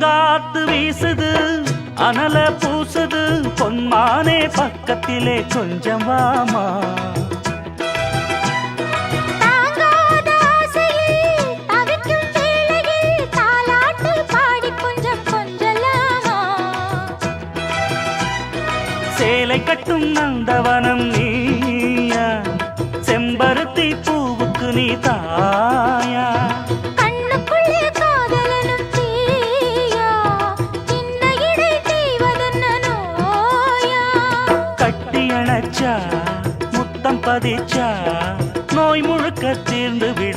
பூங்காத்து வீசுது அனல பூசுது பொன்மானே பக்கத்திலே கொஞ்சம் வாமா சேலை கட்டும் நந்தவனம் நீயா செம்பருத்தி பூவுக்கு நீ தாயா கண்ணுக்குள்ளே காதலனும் தீயா இன்ன இடை தீவதென்ன நோயா கட்டி அணைச்சா முத்தம் பதிச்சா நோய் முழுக்க தீர்ந்து விடும்